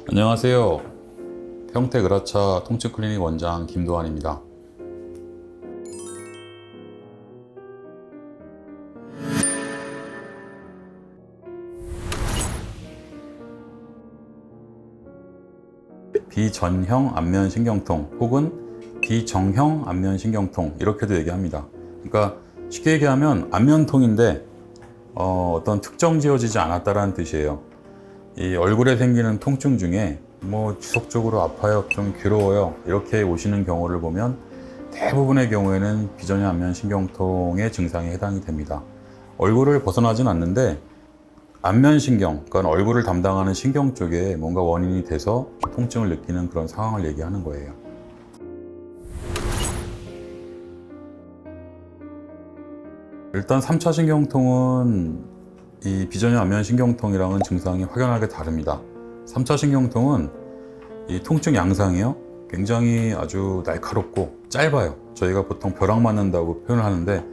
안녕하세요. 평택 을화차 통증클리닉 원장 김도환입니다. 비전형 안면신경통 혹은 비정형 안면신경통 이렇게도 얘기합니다. 그러니까 쉽게 얘기하면 안면통인데 어떤 특정 지어지지 않았다라는 뜻이에요. 이 얼굴에 생기는 통증 중에 뭐 지속적으로 아파요, 좀 괴로워요 이렇게 오시는 경우를 보면 대부분의 경우에는 비전형 안면신경통의 증상에 해당이 됩니다. 얼굴을 벗어나진 않는데 안면신경, 그러니까 얼굴을 담당하는 신경 쪽에 뭔가 원인이 돼서 통증을 느끼는 그런 상황을 얘기하는 거예요. 일단 3차 신경통은 이 비전형 안면신경통이랑은 증상이 확연하게 다릅니다. 3차 신경통은 이 통증 양상이요, 굉장히 아주 날카롭고 짧아요. 저희가 보통 벼락 맞는다고 표현을 하는데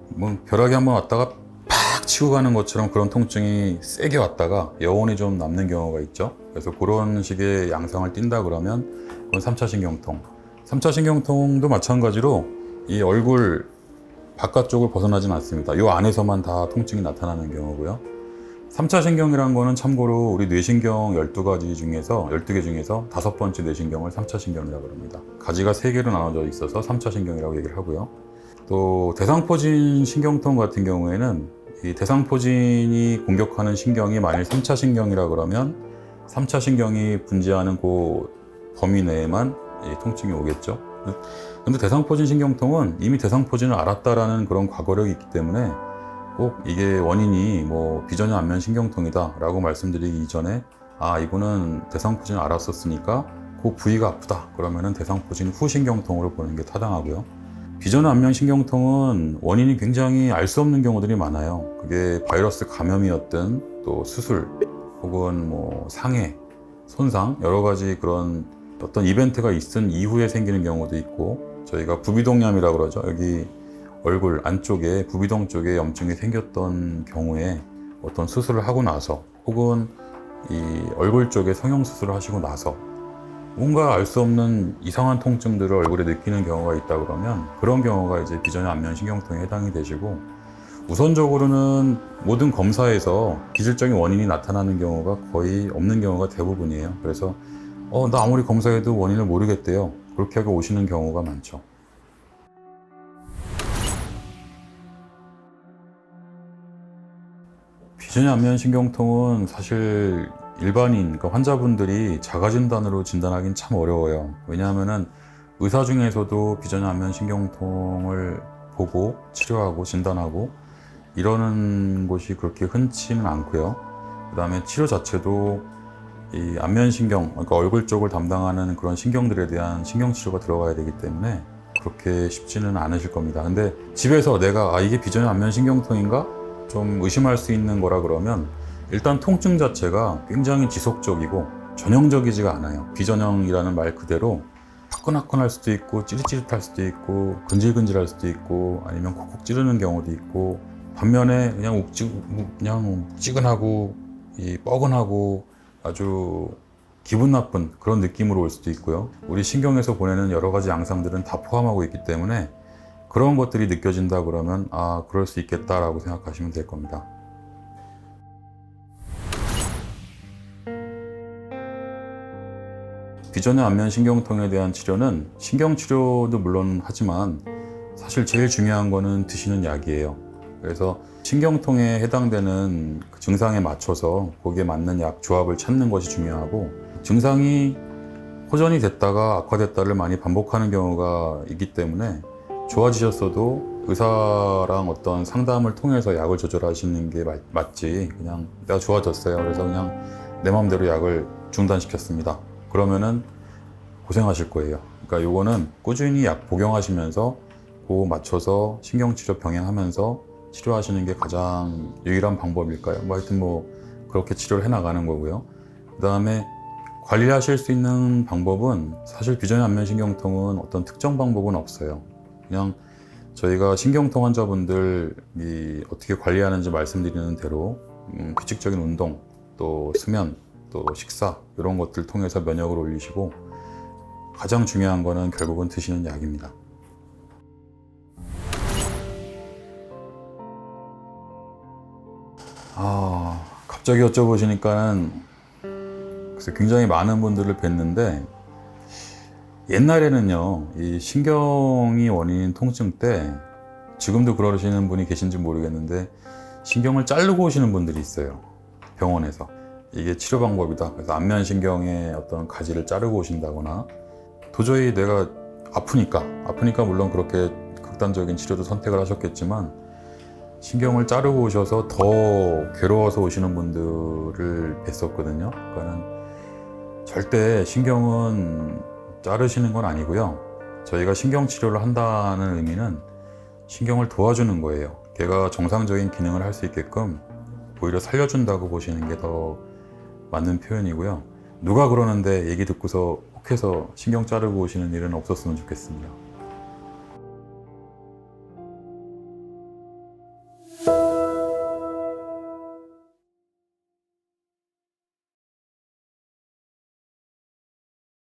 뭐 벼락이 한번 왔다가 팍 치고 가는 것처럼 그런 통증이 세게 왔다가 여운이 좀 남는 경우가 있죠. 그래서 그런 식의 양상을 띈다 그러면 그건 3차 신경통. 3차 신경통도 마찬가지로 이 얼굴 바깥쪽을 벗어나진 않습니다. 이 안에서만 다 통증이 나타나는 경우고요. 3차 신경이라는 거는 참고로 우리 뇌신경 12개 중에서 5번째 뇌신경을 3차 신경이라고 합니다. 가지가 3개로 나눠져 있어서 3차 신경이라고 얘기를 하고요. 또 대상포진 신경통 같은 경우에는 이 대상포진이 공격하는 신경이 만일 3차 신경이라 그러면 3차 신경이 분지하는 그 범위 내에만 이 통증이 오겠죠. 근데 대상포진 신경통은 이미 대상포진을 알았다라는 그런 과거력이 있기 때문에 꼭 이게 원인이 뭐 비전형 안면 신경통이다 라고 말씀드리기 이전에 이거는 대상포진을 알았었으니까 그 부위가 아프다 그러면은 대상포진 후 신경통으로 보는 게 타당하고요. 비전형 안면 신경통은 원인이 굉장히 알 수 없는 경우들이 많아요. 그게 바이러스 감염이었든 또 수술 혹은 뭐 상해, 손상 여러 가지 그런 어떤 이벤트가 있은 이후에 생기는 경우도 있고, 저희가 부비동염이라고 그러죠. 여기 얼굴 안쪽에 부비동 쪽에 염증이 생겼던 경우에 어떤 수술을 하고 나서 혹은 이 얼굴 쪽에 성형수술을 하시고 나서 뭔가 알 수 없는 이상한 통증들을 얼굴에 느끼는 경우가 있다 그러면 그런 경우가 이제 비전형 안면신경통에 해당이 되시고, 우선적으로는 모든 검사에서 기질적인 원인이 나타나는 경우가 거의 없는 경우가 대부분이에요. 그래서 나 아무리 검사해도 원인을 모르겠대요. 그렇게 하고 오시는 경우가 많죠. 비전형 안면신경통은 사실 일반인, 그러니까 환자분들이 자가진단으로 진단하기는 참 어려워요. 왜냐하면은 의사 중에서도 비전형 안면신경통을 보고 치료하고 진단하고 이러는 곳이 그렇게 흔치는 않고요. 그 다음에 치료 자체도 이 안면신경, 그러니까 얼굴 쪽을 담당하는 그런 신경들에 대한 신경치료가 들어가야 되기 때문에 그렇게 쉽지는 않으실 겁니다. 근데 집에서 내가 이게 비전형 안면신경통인가? 좀 의심할 수 있는 거라 그러면 일단 통증 자체가 굉장히 지속적이고 전형적이지가 않아요. 비전형이라는 말 그대로 화끈화끈할 수도 있고 찌릿찌릿할 수도 있고 근질근질할 수도 있고 아니면 콕콕 찌르는 경우도 있고, 반면에 그냥 묵직근하고 이 뻐근하고 아주 기분 나쁜 그런 느낌으로 올 수도 있고요. 우리 신경에서 보내는 여러 가지 양상들은 다 포함하고 있기 때문에 그런 것들이 느껴진다 그러면 그럴 수 있겠다라고 생각하시면 될 겁니다. 비전형 안면신경통에 대한 치료는 신경치료도 물론 하지만 사실 제일 중요한 거는 드시는 약이에요. 그래서 신경통에 해당되는 그 증상에 맞춰서 거기에 맞는 약 조합을 찾는 것이 중요하고, 증상이 호전이 됐다가 악화됐다를 많이 반복하는 경우가 있기 때문에 좋아지셨어도 의사랑 어떤 상담을 통해서 약을 조절하시는 게 맞지, 그냥 내가 좋아졌어요 그래서 그냥 내 마음대로 약을 중단시켰습니다 그러면은 고생하실 거예요. 그러니까 요거는 꾸준히 약 복용하시면서 그 맞춰서 신경치료 병행하면서 치료하시는 게 가장 유일한 방법일까요? 하여튼 그렇게 치료를 해 나가는 거고요. 그 다음에 관리하실 수 있는 방법은 사실 비전형 안면신경통은 어떤 특정 방법은 없어요. 그냥 저희가 신경통 환자분들이 어떻게 관리하는지 말씀드리는 대로 규칙적인 운동, 또 수면, 또 식사 이런 것들 통해서 면역을 올리시고 가장 중요한 거는 결국은 드시는 약입니다. 갑자기 여쭤보시니까는 그래서 굉장히 많은 분들을 뵀는데 옛날에는요, 이 신경이 원인인 통증 때 지금도 그러시는 분이 계신지 모르겠는데 신경을 자르고 오시는 분들이 있어요. 병원에서. 이게 치료 방법이다. 그래서 안면신경의 어떤 가지를 자르고 오신다거나 도저히 내가 아프니까 물론 그렇게 극단적인 치료도 선택을 하셨겠지만 신경을 자르고 오셔서 더 괴로워서 오시는 분들을 뵀었거든요. 그러니까는 절대 신경은 자르시는 건 아니고요. 저희가 신경 치료를 한다는 의미는 신경을 도와주는 거예요. 걔가 정상적인 기능을 할 수 있게끔 오히려 살려준다고 보시는 게 더 맞는 표현이고요. 누가 그러는데 얘기 듣고서 혹해서 신경 자르고 오시는 일은 없었으면 좋겠습니다.